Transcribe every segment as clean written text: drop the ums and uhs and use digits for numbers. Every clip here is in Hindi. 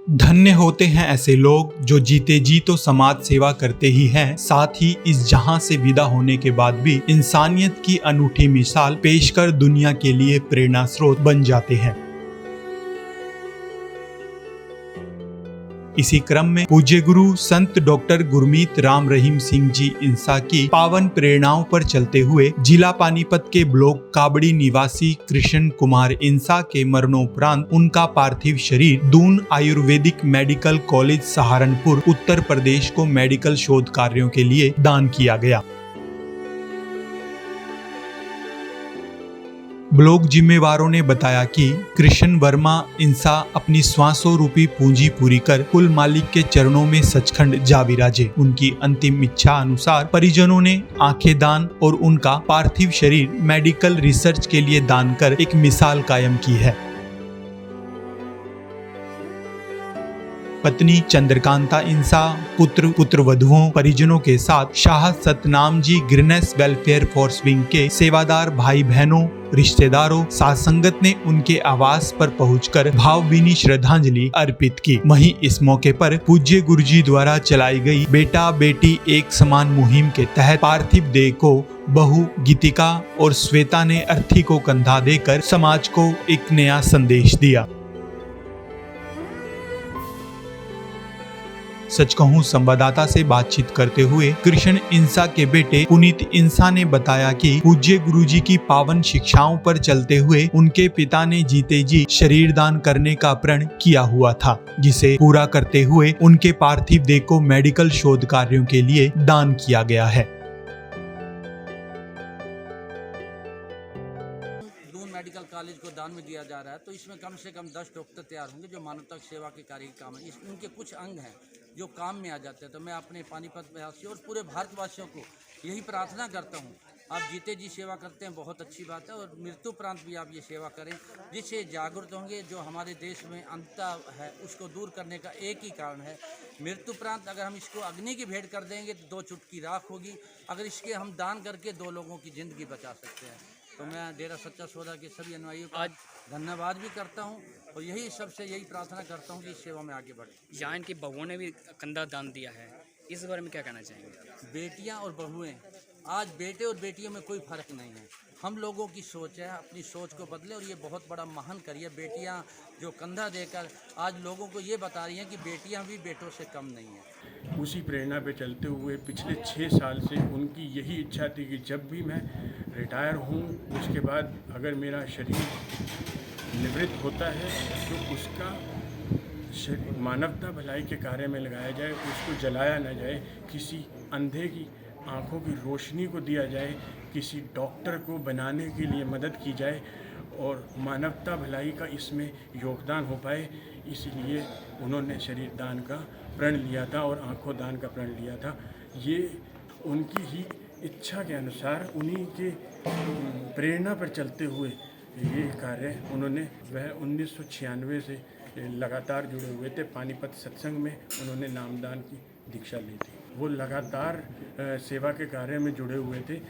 धन्य होते हैं ऐसे लोग जो जीते जी तो समाज सेवा करते ही हैं, साथ ही इस जहां से विदा होने के बाद भी इंसानियत की अनूठी मिसाल पेश कर दुनिया के लिए प्रेरणा स्रोत बन जाते हैं। इसी क्रम में पूज्य गुरु संत डॉक्टर गुरमीत राम रहीम सिंह जी इंसा की पावन प्रेरणाओं पर चलते हुए जिला पानीपत के ब्लॉक काबड़ी निवासी कृष्ण कुमार इंसा के मरणोपरांत उनका पार्थिव शरीर दून आयुर्वेदिक मेडिकल कॉलेज सहारनपुर उत्तर प्रदेश को मेडिकल शोध कार्यों के लिए दान किया गया। ब्लॉक जिम्मेवारों ने बताया कि कृष्ण वर्मा इंसा अपनी श्वासों रूपी पूंजी पूरी कर कुल मालिक के चरणों में सचखंड जा विराजे। उनकी अंतिम इच्छा अनुसार परिजनों ने आंखें दान और उनका पार्थिव शरीर मेडिकल रिसर्च के लिए दान कर एक मिसाल कायम की है। पत्नी चंद्रकांता इंसा, पुत्र पुत्रवधुओं परिजनों के साथ Shah Satnam ji greenish welfare force wing के सेवादार भाई बहनों रिश्तेदारों साथ संगत ने उनके आवास पर पहुंचकर भावभीनी श्रद्धांजलि अर्पित की। वहीं इस मौके पर पूज्य गुरुजी द्वारा चलाई गई बेटा बेटी एक समान मुहिम के तहत पार्थिव देह को बहू गीतिका और श्वेता ने अर्थी को कंधा देकर समाज को एक नया संदेश दिया। सच कहूं संवाददाता से बातचीत करते हुए कृष्ण इंसा के बेटे पुनीत इंसा ने बताया कि पूज्य गुरुजी की पावन शिक्षाओं पर चलते हुए उनके पिता ने जीते जी शरीर दान करने का प्रण किया हुआ था, जिसे पूरा करते हुए उनके पार्थिव देह को मेडिकल शोध कार्यों के लिए दान किया गया है। मेडिकल कॉलेज को दान में दिया जा रहा है, तो इसमें कम से कम 10 डॉक्टर तैयार होंगे जो मानवता सेवा के कार्य के काम है। उनके कुछ अंग हैं जो काम में आ जाते हैं। तो मैं अपने पानीपत वासियों और पूरे भारतवासियों को यही प्रार्थना करता हूँ, आप जीते जी सेवा करते हैं, बहुत अच्छी बात है, और मृत्यु प्रांत भी आप ये सेवा करें, जिससे जागरूक होंगे। जो हमारे देश में अंधता है उसको दूर करने का एक ही कारण है मृत्यु प्रांत। अगर हम इसको अग्नि की भेंट कर देंगे तो 2 चुटकी राख होगी, अगर इसके हम दान करके 2 लोगों की ज़िंदगी बचा सकते हैं। तो मैं डेरा सच्चा सौदा के सभी अनुयायियों का धन्यवाद भी करता हूं, और यही प्रार्थना करता हूं कि इस सेवा में आगे बढ़े। यहाँ इनकी बहुओं ने भी कंधा दान दिया है, इस बारे में क्या कहना चाहेंगे? बेटियां और बहुएं, आज बेटे और बेटियों में कोई फ़र्क नहीं है। हम लोगों की सोच है, अपनी सोच को बदले, और ये बहुत बड़ा महान कार्य। बेटियां जो कंधा देकर आज लोगों को ये बता रही हैं कि बेटियां भी बेटों से कम नहीं हैं। उसी प्रेरणा पे चलते हुए पिछले 6 साल से उनकी यही इच्छा थी कि जब भी मैं रिटायर हूँ उसके बाद अगर मेरा शरीर निवृत्त होता है तो उसका मानवता भलाई के कार्य में लगाया जाए, उसको जलाया न जाए, किसी अंधे की आँखों की रोशनी को दिया जाए, किसी डॉक्टर को बनाने के लिए मदद की जाए और मानवता भलाई का इसमें योगदान हो पाए। इसलिए उन्होंने शरीर दान का प्रण लिया था और आँखों दान का प्रण लिया था। ये उनकी ही इच्छा के अनुसार, उन्हीं के प्रेरणा पर चलते हुए ये कार्य उन्होंने वह 1996 से लगातार जुड़े हुए थे। पानीपत सत्संग में उन्होंने नामदान की दीक्षा ली थी। वो लगातार सेवा के कार्य में जुड़े हुए थे।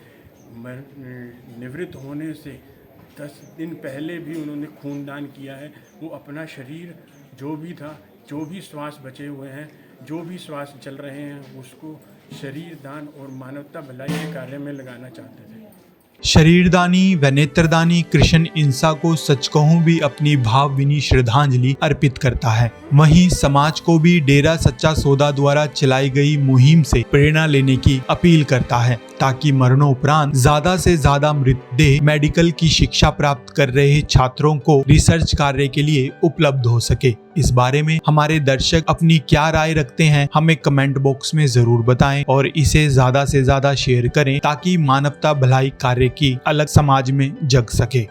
निवृत्त होने से 10 दिन पहले भी उन्होंने खूनदान किया है। वो अपना शरीर जो भी था, जो भी श्वास बचे हुए हैं, जो भी श्वास चल रहे हैं, उसको शरीर दान और मानवता भलाई के कार्य में लगाना चाहते थे। शरीरदानी व नेत्रदानी कृष्ण इंसा को सच कहूं भी अपनी भावभीनी श्रद्धांजलि अर्पित करता है। वहीं समाज को भी डेरा सच्चा सौदा द्वारा चलाई गई मुहिम से प्रेरणा लेने की अपील करता है, ताकि मरणोपरांत ज्यादा से ज्यादा मृतदेह मेडिकल की शिक्षा प्राप्त कर रहे छात्रों को रिसर्च कार्य के लिए उपलब्ध हो सके। इस बारे में हमारे दर्शक अपनी क्या राय रखते हैं, हमें कमेंट बॉक्स में जरूर बताएं और इसे ज्यादा से ज्यादा शेयर करें, ताकि मानवता भलाई कार्य की अलग समाज में जग सके।